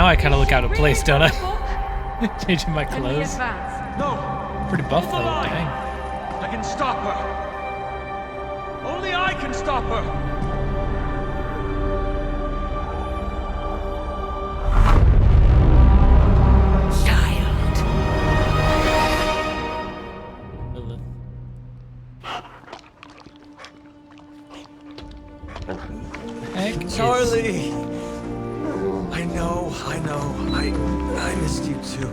I kind of look out of place, don't I? Changing my Can we clothes. advance? No! Pretty buff Hold the though, line. dang. I can stop her! Only I can stop her! Heck Charlie! I know. I missed you too.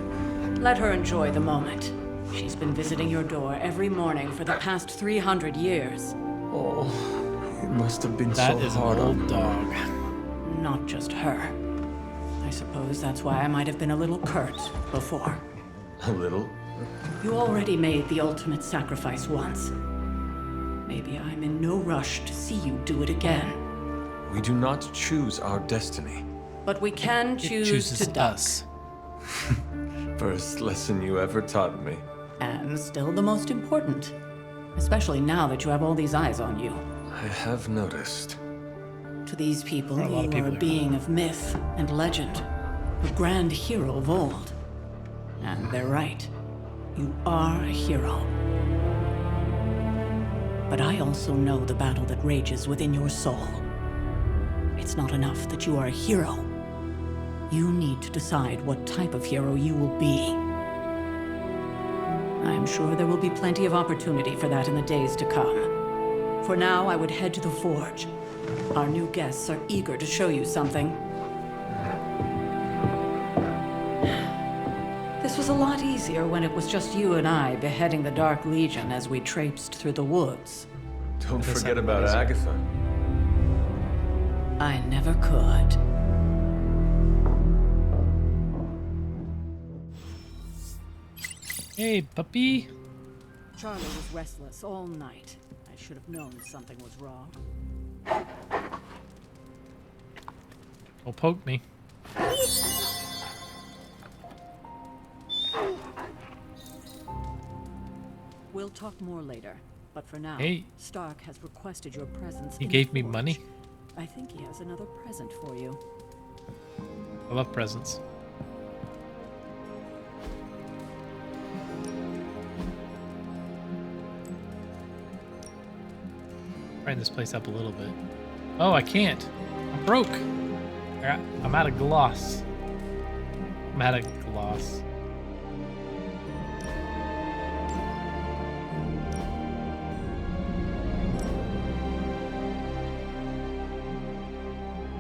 Let her enjoy the moment. She's been visiting your door every morning for the past 300 years. Oh, it must have been That so is an hard on old dog. Not just her. I suppose that's why I might have been a little curt before. a little. You already made the ultimate sacrifice once. Maybe I'm in no rush to see you do it again. We do not choose our destiny. But we can It choose chooses to duck. us. First lesson you ever taught me. And still the most important. Especially now that you have all these eyes on you. I have noticed. To these people, A lot of you are people a there. being of myth and legend. A grand hero of old. And they're right. You are a hero. But I also know the battle that rages within your soul. It's not enough that you are a hero. You need to decide what type of hero you will be. I'm sure there will be plenty of opportunity for that in the days to come. For now, I would head to the forge. Our new guests are eager to show you something. This was a lot easier when it was just you and I beheading the Dark Legion as we traipsed through the woods. Don't That's forget not about easy. Agatha. I never could. Hey, puppy. Charlie was restless all night. I should have known something was wrong. Don't poke me. We'll talk more later, but for now, Hey. Stark has requested your presence. He in the gave me forge. money. I think he has another present for you. I love presents. Brighten this place up a little bit. Oh, I can't. I'm broke. I'm out of gloss. I'm out of gloss.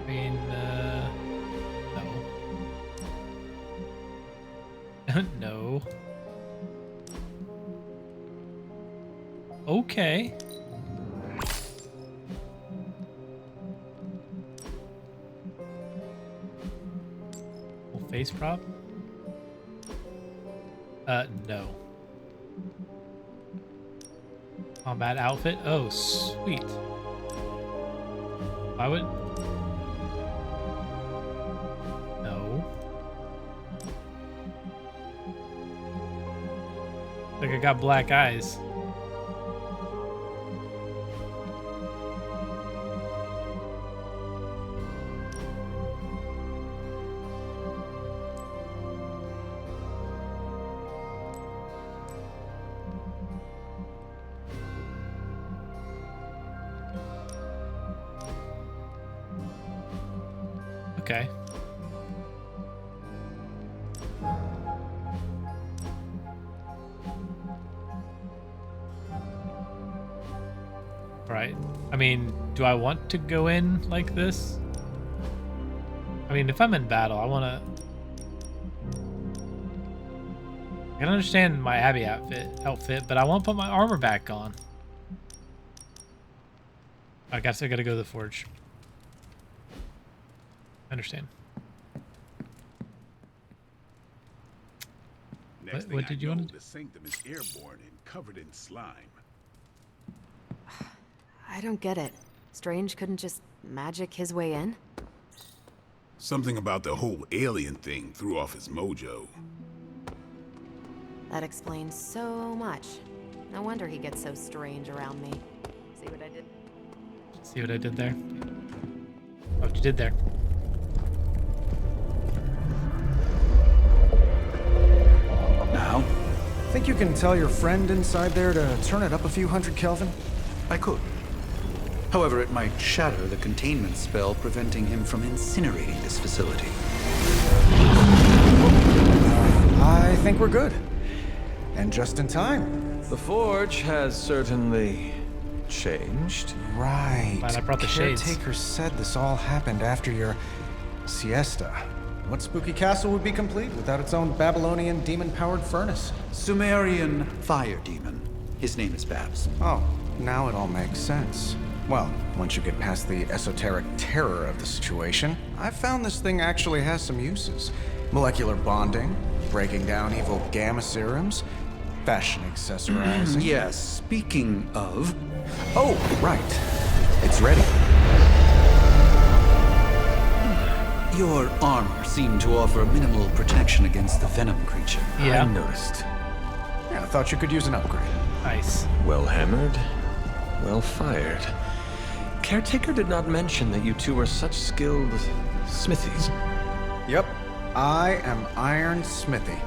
I mean, no. No. Okay. Full face prop? No. Combat outfit? Oh, sweet. Why would... No. Like I got black eyes. Okay. Right. I mean, do I want to go in like this? I mean, if I'm in battle, I want to... I can understand my Abby outfit, but I want to put my armor back on. I guess I gotta go to the forge. Understand. Next What thing did I you know, want to do? the sanctum is airborne and covered in slime. I don't get it. Strange couldn't just magic his way in? Something about the whole alien thing threw off his mojo. That explains so much. No wonder he gets so strange around me. See what I did? See what I did there? What you did there? think you can tell your friend inside there to turn it up a few hundred Kelvin? I could. However, it might shatter the containment spell preventing him from incinerating this facility. I think we're good. And just in time. The Forge has certainly changed. Right. Glad I brought the shades. Caretaker said this all happened after your siesta. What spooky castle would be complete without its own Babylonian demon-powered furnace? Sumerian fire demon. His name is Babs. Oh, now it all makes sense. Well, once you get past the esoteric terror of the situation, I've found this thing actually has some uses. Molecular bonding, breaking down evil gamma serums, fashion accessorizing. Yes, speaking of... Oh, right. It's ready. Your armor seemed to offer minimal protection against the venom creature. Yeah. I noticed. Yeah, I thought you could use an upgrade. Nice. Well hammered, well fired. Caretaker did not mention that you two were such skilled smithies. Yep. I am Iron Smithy.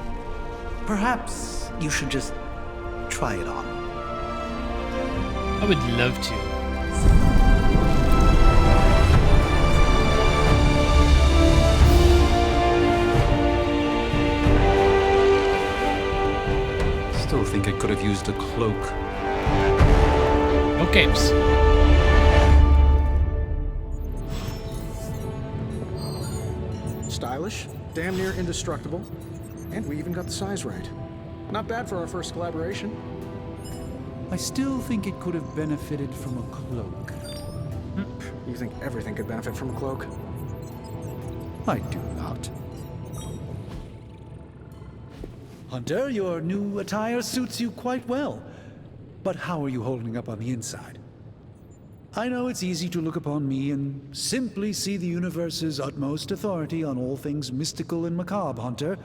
Perhaps you should just try it on. I would love to. Still think it could have used a cloak. No capes. Stylish, damn near indestructible, and we even got the size right. Not bad for our first collaboration. I still think it could have benefited from a cloak. You think everything could benefit from a cloak? I do not. Hunter, your new attire suits you quite well. But how are you holding up on the inside? I know it's easy to look upon me and simply see the universe's utmost authority on all things mystical and macabre, Hunter.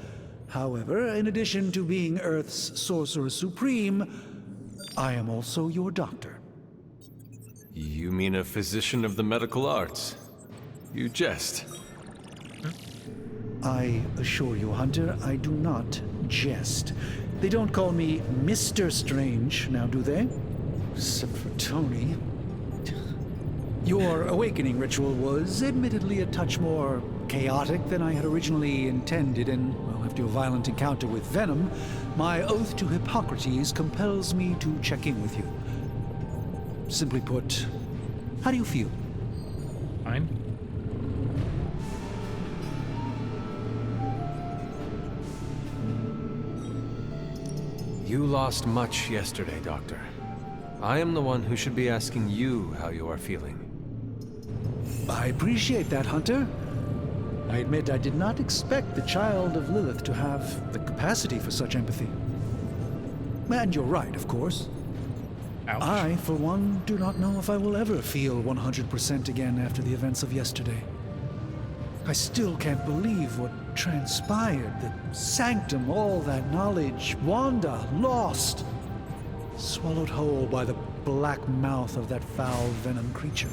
However, in addition to being Earth's Sorcerer Supreme, I am also your doctor. You mean a physician of the medical arts? You jest. I assure you, Hunter, I do not jest. They don't call me Mr. Strange, now do they? Except for Tony. Your awakening ritual was admittedly a touch more chaotic than I had originally intended, and, well, after a violent encounter with Venom, my oath to Hippocrates compels me to check in with you. Simply put, how do you feel? Fine. You lost much yesterday, Doctor. I am the one who should be asking you how you are feeling. I appreciate that, Hunter. I admit I did not expect the child of Lilith to have the capacity for such empathy. And you're right, of course. Ouch. I, for one, do not know if I will ever feel 100% again after the events of yesterday. I still can't believe what transpired. The sanctum, all that knowledge, Wanda, lost. Swallowed whole by the black mouth of that foul venom creature.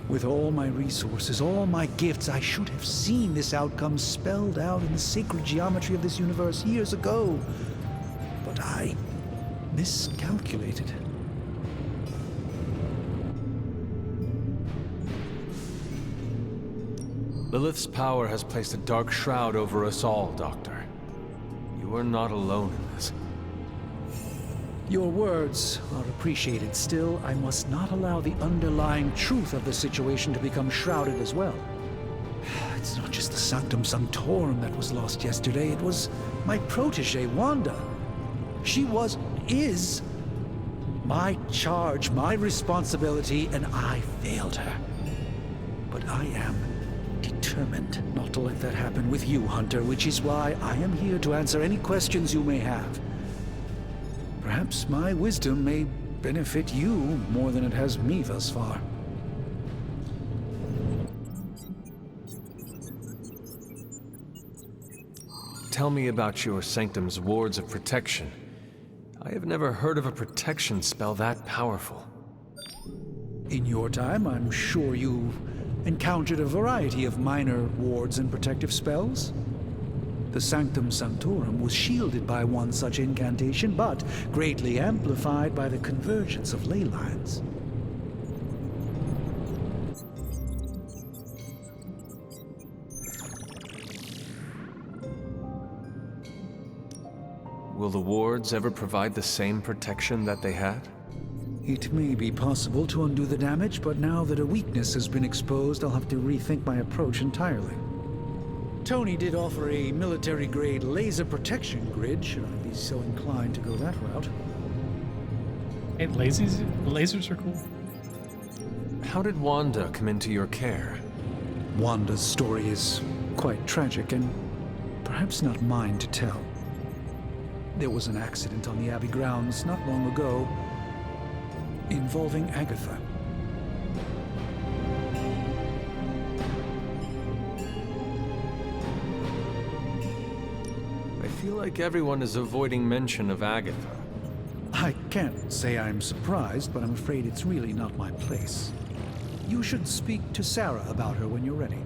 With all my resources, all my gifts, I should have seen this outcome spelled out in the sacred geometry of this universe years ago. But I miscalculated. Lilith's power has placed a dark shroud over us all, Doctor. You are not alone in this. Your words are appreciated. Still, I must not allow the underlying truth of the situation to become shrouded as well. It's not just the Sanctum Sanctorum that was lost yesterday. It was my protege, Wanda. She is my charge, my responsibility, and I failed her. But I am determined not to let that happen with you, Hunter, which is why I am here to answer any questions you may have. Perhaps my wisdom may benefit you more than it has me thus far. Tell me about your Sanctum's wards of protection. I have never heard of a protection spell that powerful. In your time, I'm sure you encountered a variety of minor wards and protective spells. The Sanctum Sanctorum was shielded by one such incantation, but greatly amplified by the convergence of ley lines. Will the wards ever provide the same protection that they had? It may be possible to undo the damage, but now that a weakness has been exposed, I'll have to rethink my approach entirely. Tony did offer a military-grade laser protection grid, should I be so inclined to go that route. Hey, lasers are cool. How did Wanda come into your care? Wanda's story is quite tragic and perhaps not mine to tell. There was an accident on the Abbey grounds not long ago involving Agatha. I feel like everyone is avoiding mention of Agatha. I can't say I'm surprised, but I'm afraid it's really not my place. You should speak to Sarah about her when you're ready.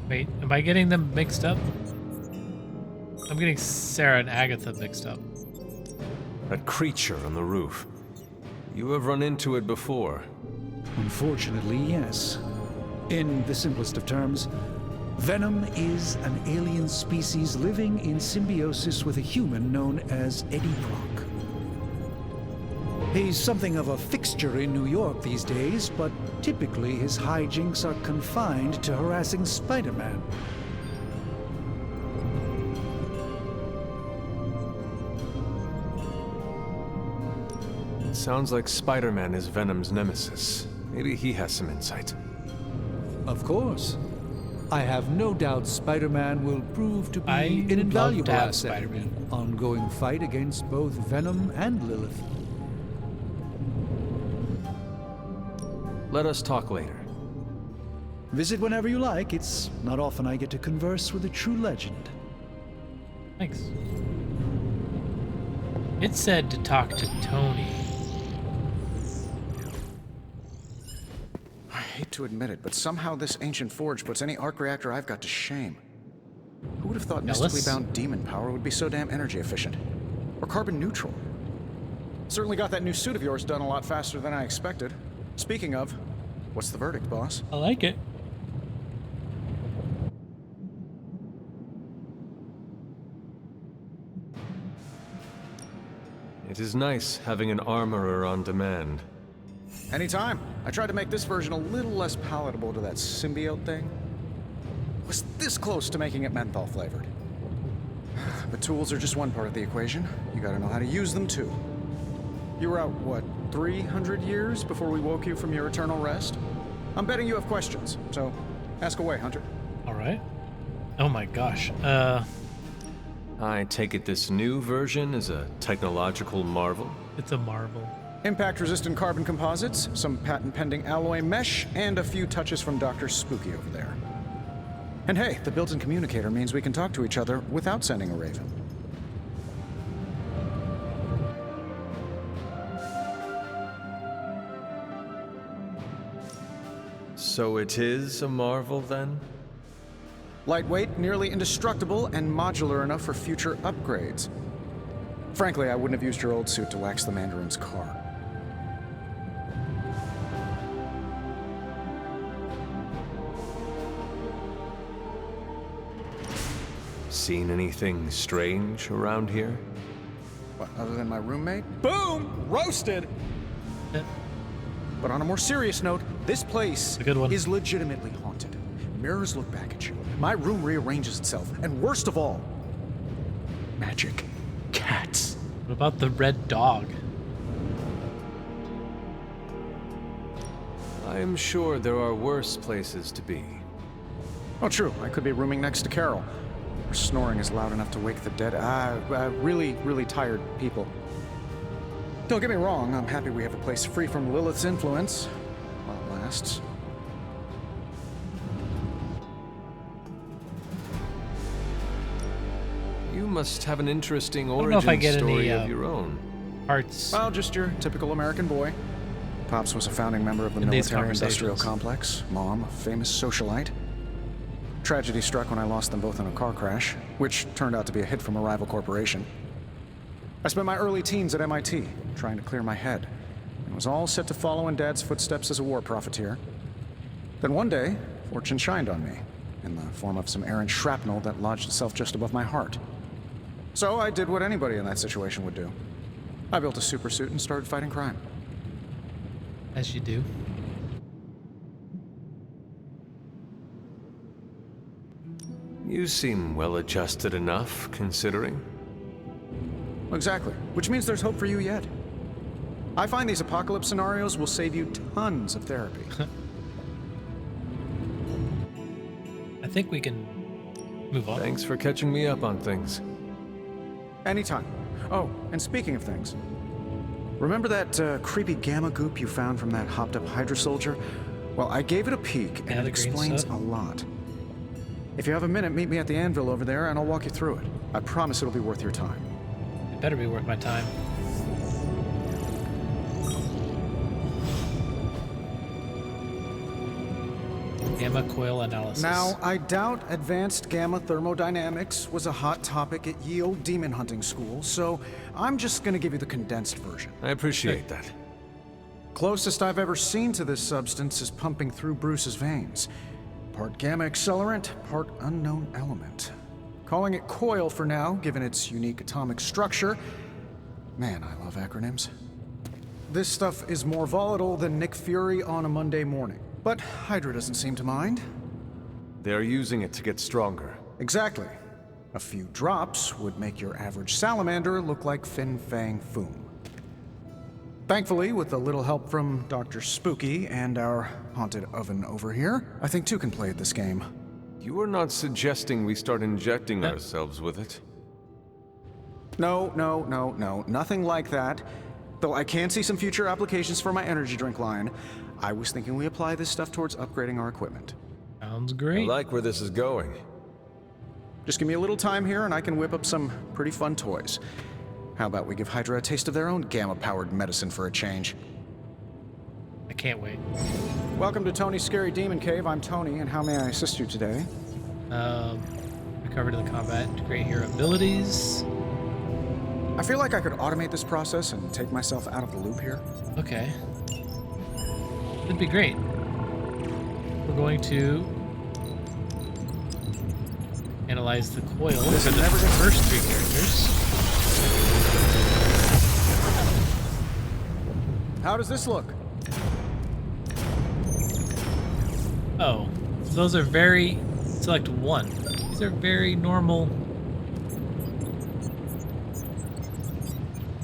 Wait, am I getting them mixed up? I'm getting Sarah and Agatha mixed up. That creature on the roof. You have run into it before. Unfortunately, yes. In the simplest of terms, Venom is an alien species living in symbiosis with a human known as Eddie Brock. He's something of a fixture in New York these days, but typically his hijinks are confined to harassing Spider-Man. It sounds like Spider-Man is Venom's nemesis. Maybe he has some insight. Of course. I have no doubt Spider-Man will prove to be I an would love invaluable to have asset in Spider-Man. the ongoing fight against both Venom and Lilith. Let us talk later. Visit whenever you like. It's not often I get to converse with a true legend. Thanks. It said to talk to Tony. I hate to admit it, but somehow this ancient forge puts any arc reactor I've got to shame. Who would have thought mystically bound demon power would be so damn energy efficient? Or carbon neutral? Certainly got that new suit of yours done a lot faster than I expected. Speaking of, what's the verdict, boss? I like it. It is nice having an armorer on demand. Anytime. I tried to make this version a little less palatable to that symbiote thing. Was this close to making it menthol flavored. But tools are just one part of the equation. You gotta know how to use them too. You were out, what, 300 years before we woke you from your eternal rest? I'm betting you have questions, so ask away, Hunter. All right. Oh my gosh. I take it this new version is a technological marvel? It's a marvel. Impact-resistant carbon composites, some patent-pending alloy mesh, and a few touches from Dr. Spooky over there. And hey, the built-in communicator means we can talk to each other without sending a raven. So it is a marvel then? Lightweight, nearly indestructible, and modular enough for future upgrades. Frankly, I wouldn't have used your old suit to wax the Mandarin's car. Seen anything strange around here? What, other than my roommate? Boom! Roasted! But on a more serious note, this place a good one. is legitimately haunted. Mirrors look back at you. My room rearranges itself. And worst of all, magic cats. What about the red dog? I am sure there are worse places to be. Oh, true. I could be rooming next to Carol. Her snoring is loud enough to wake the dead. Really, really tired people. Don't get me wrong, I'm happy we have a place free from Lilith's influence. While it lasts. You must have an interesting don't know if I origin get story any, of your own. Parts. Well, just your typical American boy. Pops was a founding member of the In these military-industrial conversations. complex. Mom, a famous socialite. Tragedy struck when I lost them both in a car crash, which turned out to be a hit from a rival corporation. I spent my early teens at MIT, trying to clear my head, and was all set to follow in Dad's footsteps as a war profiteer. Then one day, fortune shined on me, in the form of some errant shrapnel that lodged itself just above my heart. So I did what anybody in that situation would do. I built a supersuit and started fighting crime. As you do. You seem well-adjusted enough, considering. Exactly, which means there's hope for you yet. I find these apocalypse scenarios will save you tons of therapy. I think we can move on. Thanks for catching me up on things. Anytime. Oh, and speaking of things, remember that creepy gamma goop you found from that hopped-up Hydra soldier? Well, I gave it a peek, and Yeah, it the green explains stuff? a lot. If you have a minute, meet me at the anvil over there, and I'll walk you through it. I promise it'll be worth your time. It better be worth my time. Gamma coil analysis. Now, I doubt advanced gamma thermodynamics was a hot topic at Yield Demon Hunting School, so I'm just gonna give you the condensed version. I appreciate that. Closest I've ever seen to this substance is pumping through Bruce's veins. Part gamma accelerant, part unknown element. Calling it coil for now, given its unique atomic structure. Man, I love acronyms. This stuff is more volatile than Nick Fury on a Monday morning. But Hydra doesn't seem to mind. They're using it to get stronger. Exactly. A few drops would make your average salamander look like Fin Fang Foom. Thankfully, with a little help from Dr. Spooky and our haunted oven over here, I think two can play at this game. You are not suggesting we start injecting ourselves with it? No, nothing like that. Though I can see some future applications for my energy drink line. I was thinking we apply this stuff towards upgrading our equipment. Sounds I great. like where this is going. Just give me a little time here and I can whip up some pretty fun toys. How about we give Hydra a taste of their own gamma-powered medicine for a change? I can't wait. Welcome to Tony's Scary Demon Cave. I'm Tony, and how may I assist you today? Recover to the combat, integrate hero abilities. I feel like I could automate this process and take myself out of the loop here. Okay. That'd be great. We're going to analyze the coil for the first three characters. How does this look? Oh, those are very... Select one. These are very normal.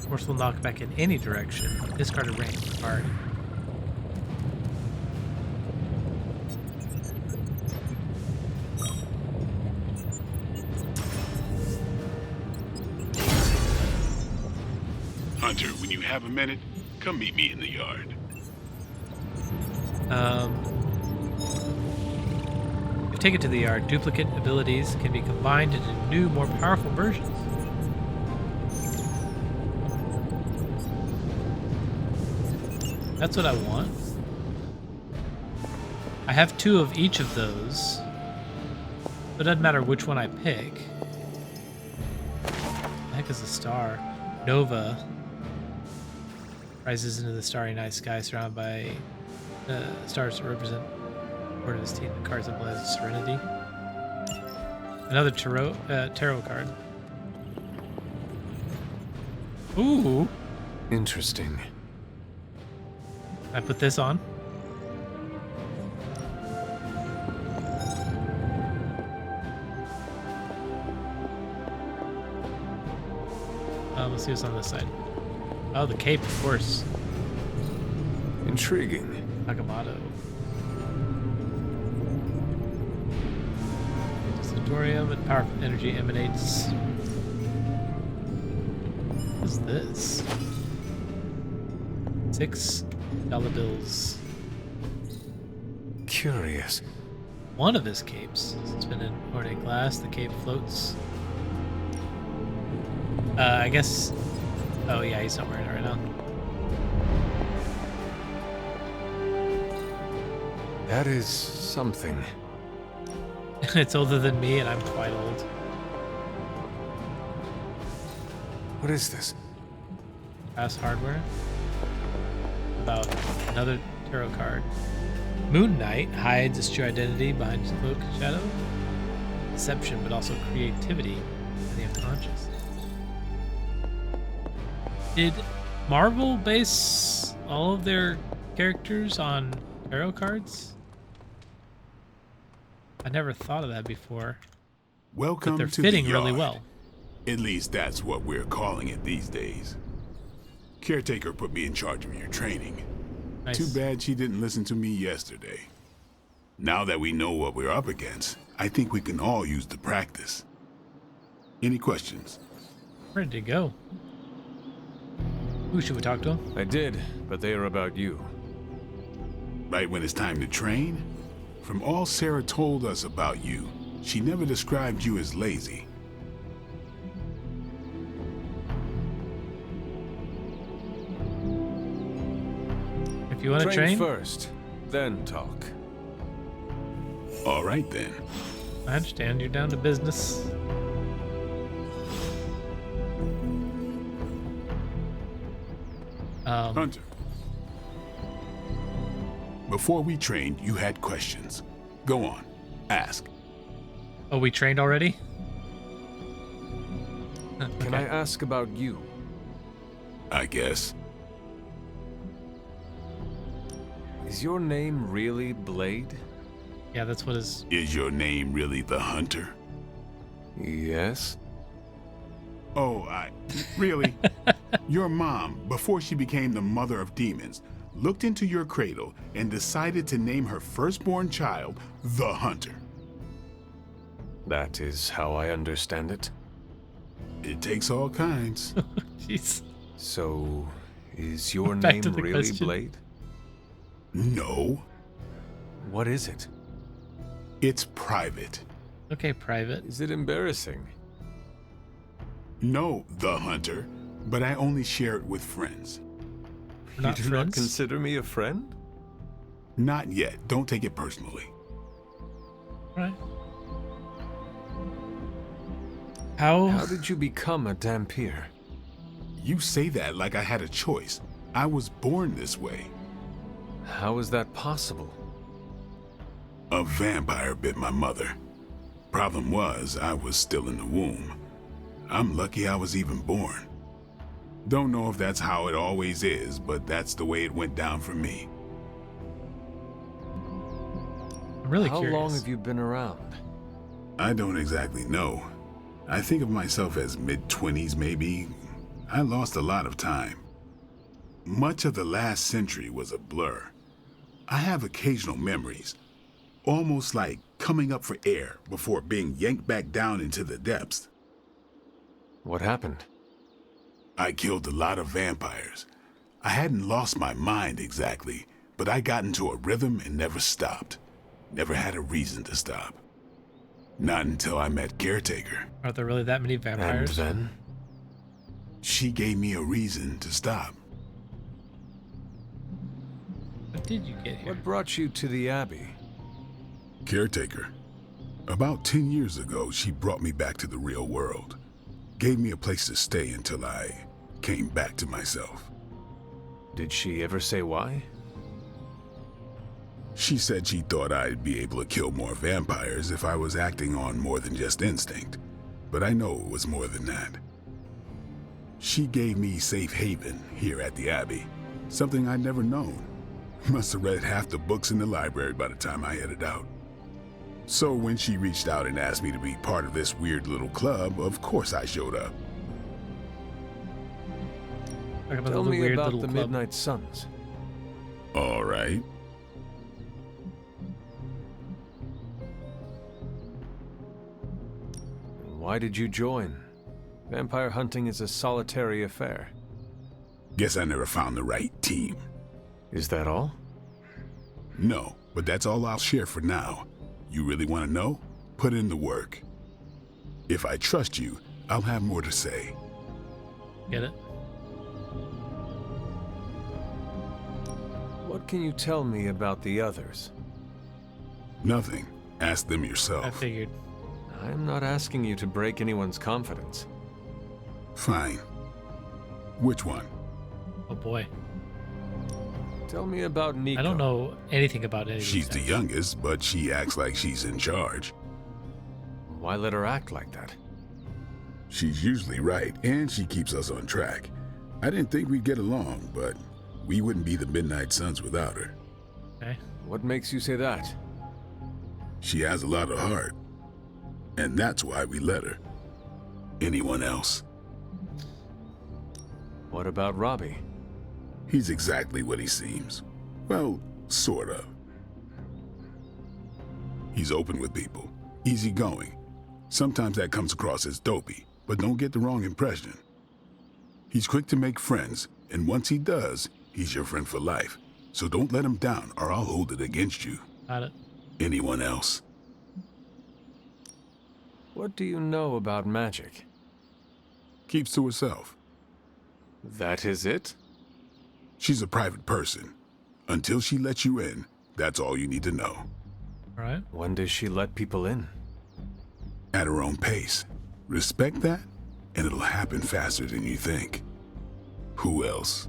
Forceful knockback in any direction. Discard a ranged card. Hunter, when you have a minute, come meet me in the yard. If taken to the yard, duplicate abilities can be combined into new, more powerful versions. That's what I want. I have two of each of those. But it doesn't matter which one I pick. The heck is a star? Nova rises into the starry night sky surrounded by stars that represent part of his team. The card symbolizes serenity. Another tarot card. Ooh. Interesting. I put this on. Let's see what's on this side. Oh, the cape, of course. Intriguing. Agamotto. Satorium and powerful energy emanates. What is this? $6 bills. Curious. One of his capes. It's been in ornate glass. The cape floats. I guess... Oh yeah, he's not wearing it right now. That is something. It's older than me, and I'm quite old. What is this? Fast hardware. About another tarot card. Moon Knight hides its true identity behind his cloak and shadow. Deception, but also creativity and the unconscious. Did Marvel base all of their characters on tarot cards? I never thought of that before. Welcome But they're to fitting the really yard. well. At least that's what we're calling it these days. Caretaker put me in charge of your training. Nice. Too bad she didn't listen to me yesterday. Now that we know what we're up against, I think we can all use the practice. Any questions? Ready to go. Who should we talk to? I did, but they are about you. Right when it's time to train? From all Sarah told us about you, she never described you as lazy. If you want to train, first, then talk. All right then. I understand. You're down to business. Hunter. Before we trained, you had questions. Go on. Ask. Oh, we trained already? Can I ask about you? I guess. Is your name really Blade? Yeah, that's what his... Is your name really the Hunter? Yes. Oh, really? Your mom, before she became the mother of demons, looked into your cradle and decided to name her firstborn child the Hunter. That is how I understand it. It takes all kinds. Jeez. So, is your Back name to the really question. Blade? No, What is it? it's private. Okay, private. Is it embarrassing? No, the Hunter, but I only share it with friends. We're not you do not friends? consider me a friend? Not yet. Don't take it personally. Right. How How did you become a Dampier? You say that like I had a choice. I was born this way. How is that possible? A vampire bit my mother. Problem was, I was still in the womb. I'm lucky I was even born. Don't know if that's how it always is, but that's the way it went down for me. I'm really How curious. long have you been around? I don't exactly know. I think of myself as mid-20s maybe. I lost a lot of time. Much of the last century was a blur. I have occasional memories, almost like coming up for air before being yanked back down into the depths. What happened? I killed a lot of vampires. I hadn't lost my mind exactly, but I got into a rhythm and never stopped. Never had a reason to stop. Not until I met Caretaker. Are there really that many And vampires? then? She gave me a reason to stop. What did you get here? What brought you to the Abbey? Caretaker. About 10 years ago, she brought me back to the real world. Gave me a place to stay until I came back to myself. Did she ever say why? She said she thought I'd be able to kill more vampires if I was acting on more than just instinct. But I know it was more than that. She gave me safe haven here at the Abbey. Something I'd never known. Must have read half the books in the library by the time I headed out. So when she reached out and asked me to be part of this weird little club, of course I showed up. Talk about Tell the me weird about little the club. Midnight Suns. All right. Why did you join? Vampire hunting is a solitary affair. Guess I never found the right team. Is that all? No, but that's all I'll share for now. You really want to know? Put in the work. If I trust you, I'll have more to say. Get it? What can you tell me about the others? Nothing. Ask them I yourself. figured. I'm not asking you to break anyone's confidence. Fine. Which one? Oh boy. Tell me about Nico. I don't know anything about any of She's these the guys. youngest, but she acts like she's in charge. Why let her act like that? She's usually right, and she keeps us on track. I didn't think we'd get along, but we wouldn't be the Midnight Suns without her. Okay. What makes you say that? She has a lot of heart, and that's why we let her. Anyone else? What about Robbie? He's exactly what he seems. Well, sort of. He's open with people, easygoing. Sometimes that comes across as dopey, but don't get the wrong impression. He's quick to make friends, and once he does, he's your friend for life. So don't let him down, or I'll hold it against you. Got it. Anyone else? What do you know about magic? Keeps to herself. That is it? She's a private person. Until she lets you in, that's all you need to know. All right. When does she let people in? At her own pace. Respect that, and it'll happen faster than you think. Who else?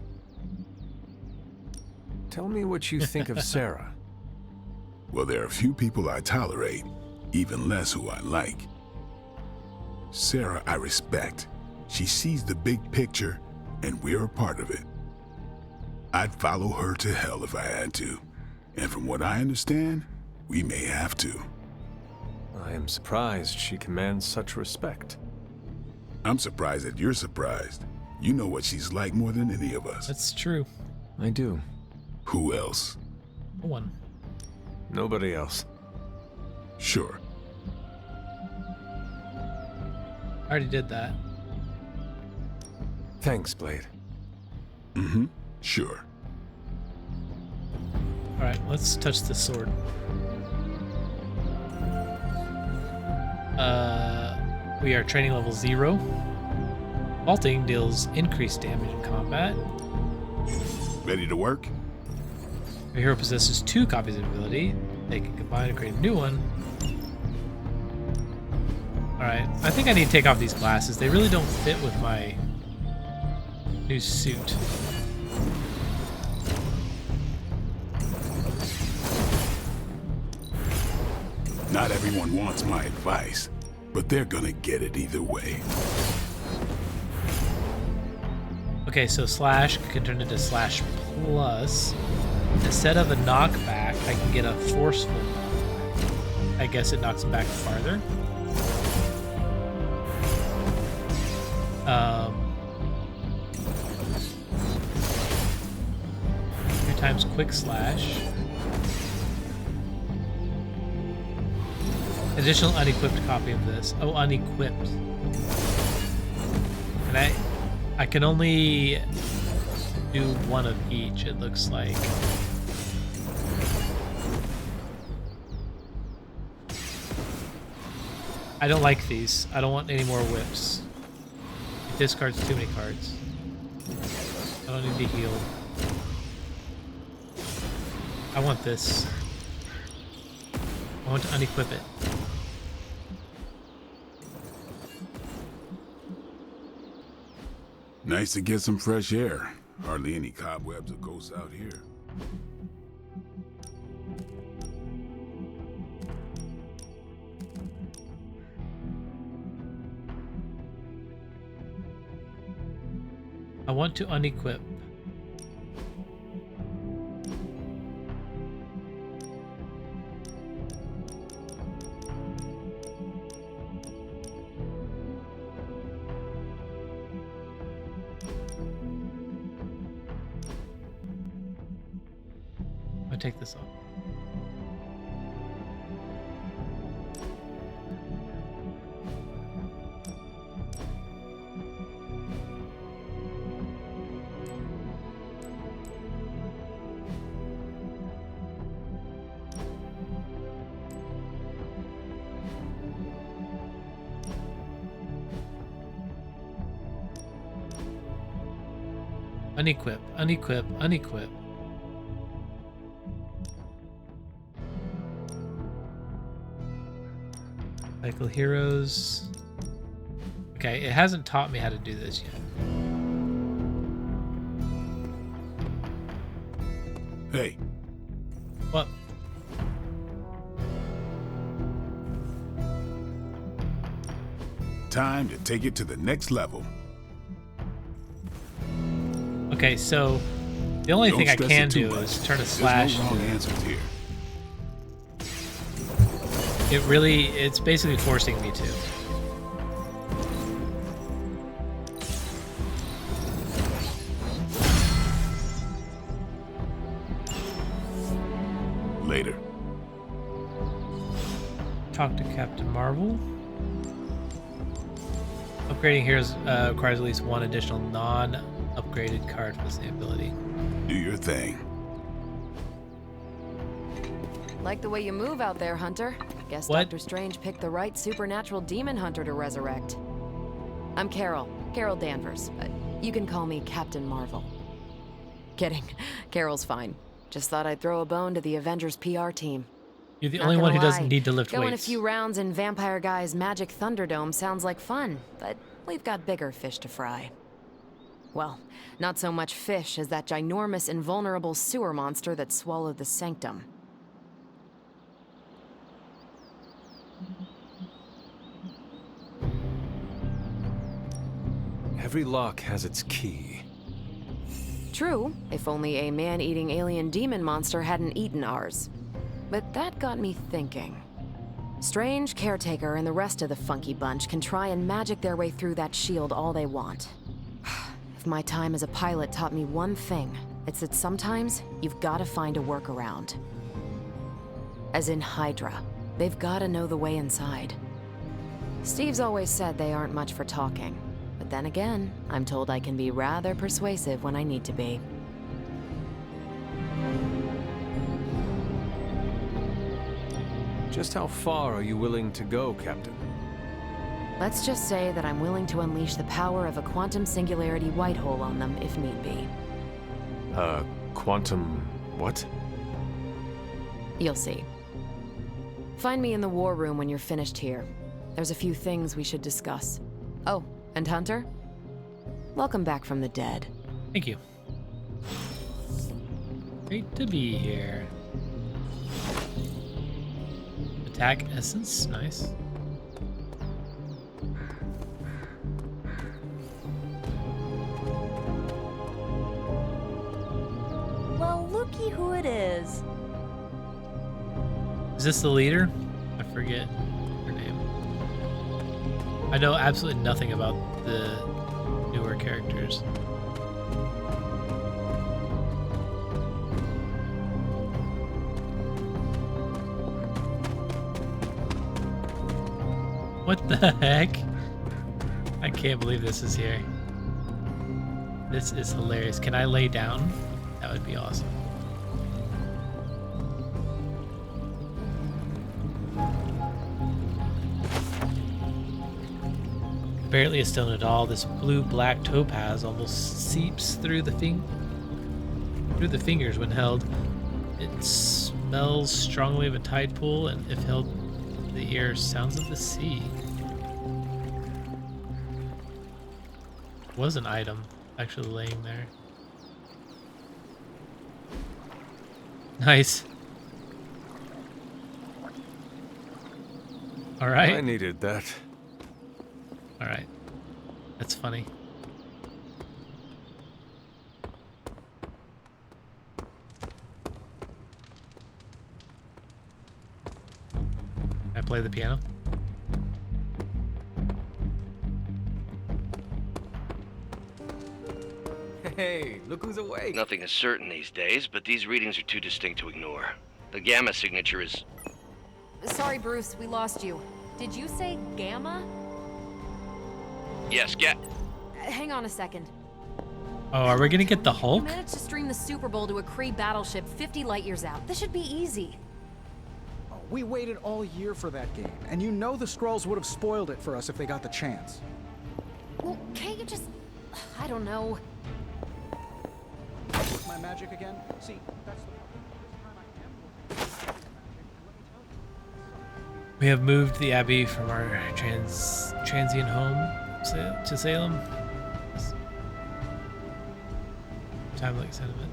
Tell me what you think of Sarah. Well, there are a few people I tolerate, even less who I like. Sarah, I respect. She sees the big picture, and we're a part of it. I'd follow her to hell if I had to. And from what I understand, we may have to. I am surprised she commands such respect. I'm surprised that you're surprised. You know what she's like more than any of us. That's true. I do. Who else? No one. Nobody else. Sure. I already did that. Thanks, Blade. Mm-hmm. Sure. All right, let's touch the sword. We are training level 0. Vaulting deals increased damage in combat. Ready to work? Your hero possesses 2 copies of the ability. They can combine and create a new one. Alright, I think I need to take off these glasses. They really don't fit with my new suit. Not everyone wants my advice, but they're gonna get it either way. Okay, so slash can turn into slash plus. Instead of a knockback, I can get a forceful knockback. I guess it knocks back farther. 2 times quick slash. Additional unequipped copy of this. Oh, unequipped. And I can only do 1 of each, it looks like. I don't like these. I don't want any more whips. It discards too many cards. I don't need to heal. I want this. I want to unequip it. Nice to get some fresh air. Hardly any cobwebs or ghosts out here. I want to unequip. I'll take this off. Unequip, unequip, unequip. Cycle heroes. Okay, it hasn't taught me how to do this yet. Hey, What? time to take it to the next level. Okay, so the only Don't thing I stress can it too do much. is turn a There's slash. no wrong answers here. It's basically forcing me to. Later. Talk to Captain Marvel. Upgrading heroes requires at least one additional non-upgraded card for the same ability. Do your thing. Like the way you move out there, Hunter. Guess What? Doctor Strange picked the right supernatural demon hunter to resurrect. I'm Carol Danvers, but you can call me Captain Marvel. Kidding, Carol's fine. Just thought I'd throw a bone to the Avengers PR team. You're the Not only one who gonna doesn't lie, need to lift Going weights. a few rounds in Vampire Guy's Magic Thunderdome sounds like fun, but we've got bigger fish to fry. Well, not so much fish as that ginormous invulnerable sewer monster that swallowed the Sanctum. Every lock has its key. True, if only a man-eating alien demon monster hadn't eaten ours. But that got me thinking. Strange, Caretaker, and the rest of the funky bunch can try and magic their way through that shield all they want. If my time as a pilot taught me one thing, it's that sometimes you've got to find a workaround. As in Hydra, they've got to know the way inside. Steve's always said they aren't much for talking. But then again, I'm told I can be rather persuasive when I need to be. Just how far are you willing to go, Captain? Let's just say that I'm willing to unleash the power of a quantum singularity white hole on them if need be. Quantum... what? You'll see. Find me in the war room when you're finished here. There's a few things we should discuss. Oh, and Hunter? Welcome back from the dead. Thank you. Great to be here. Attack essence, nice. Well, looky who it is. Is this the leader? I forget her name. I know absolutely nothing about the newer characters. What the heck? I can't believe this is here. This is hilarious. Can I lay down? That would be awesome. Barely a stone at all. This blue-black topaz almost seeps through the fingers when held. It smells strongly of a tide pool, and if held to the ear, sounds of the sea. Was an item actually laying there. Nice. All right. I needed that. All right. That's funny. Can I play the piano? Hey, look who's awake. Nothing is certain these days, but these readings are too distinct to ignore. The gamma signature is... Sorry, Bruce, we lost you. Did you say Gamma? Yes, Hang on a second. Oh, are we gonna get the Hulk? We managed to stream the Super Bowl to a Kree battleship 50 light years out. This should be easy. We waited all year for that game, and you know the Skrulls would have spoiled it for us if they got the chance. Well, can't you just... I don't know. With my magic again? See, that's the problem. This time I am working with magic, and let me tell you, We have moved the Abbey from our transient home to Salem. Time-like sentiment.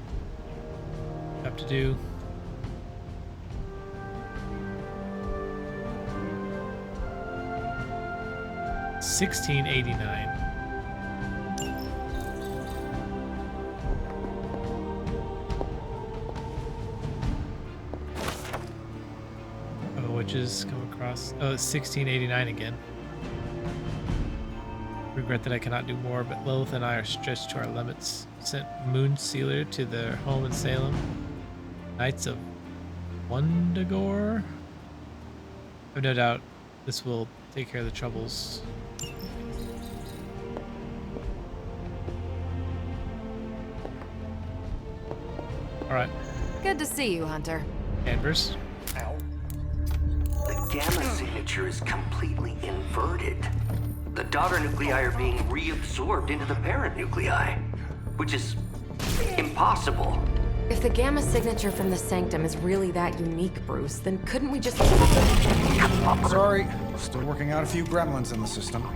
Have to do. $16.89. Witches come across. Oh, it's $16.89 again. Regret that I cannot do more, but Lilith and I are stretched to our limits. Sent Moon Sealer to their home in Salem. Knights of Wundagore. I have no doubt this will take care of the troubles. Alright. Good to see you, Hunter. Danvers. The gamma signature is completely inverted. The daughter nuclei are being reabsorbed into the parent nuclei, which is impossible. If the gamma signature from the Sanctum is really that unique, Bruce, then couldn't we just... Sorry, still working out a few gremlins in the system.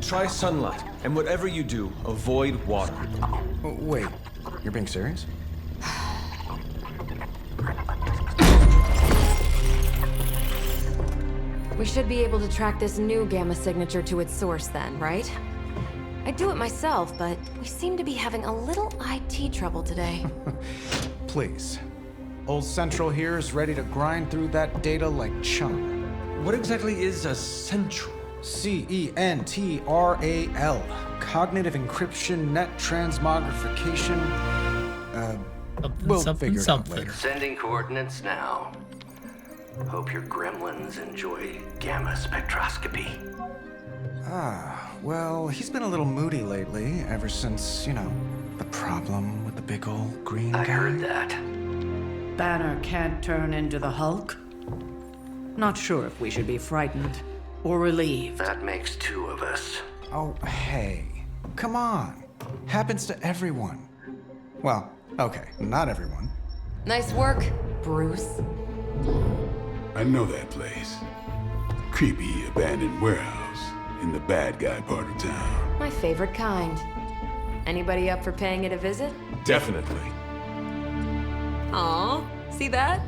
Try sunlight, and whatever you do, avoid water. Oh, wait, you're being serious? We should be able to track this new gamma signature to its source then, right? I'd do it myself, but we seem to be having a little IT trouble today. Please. Old Central here is ready to grind through that data like chum. What exactly is a central? CENTRAL. Cognitive encryption, net transmogrification. We'll figure it out later. Sending coordinates now. Hope your gremlins enjoy gamma spectroscopy. Ah, well, he's been a little moody lately, ever since, you know, the problem with the big old green guy. I heard that. Banner can't turn into the Hulk? Not sure if we should be frightened or relieved. That makes two of us. Oh, hey. Come on. Happens to everyone. Well, okay, not everyone. Nice work, Bruce. I know that place. Creepy abandoned warehouse in the bad guy part of town. My favorite kind. Anybody up for paying it a visit? Definitely. Aw, see that?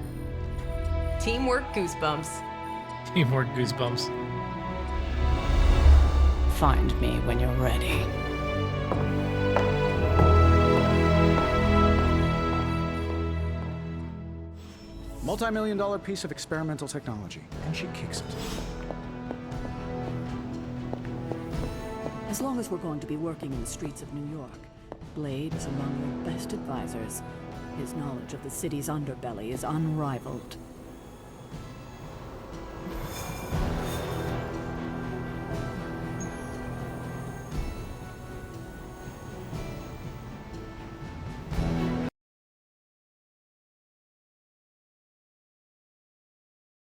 Teamwork goosebumps. Teamwork goosebumps. Find me when you're ready. Multi-million-dollar piece of experimental technology, and she kicks it. As long as we're going to be working in the streets of New York, Blade is among your best advisors. His knowledge of the city's underbelly is unrivaled.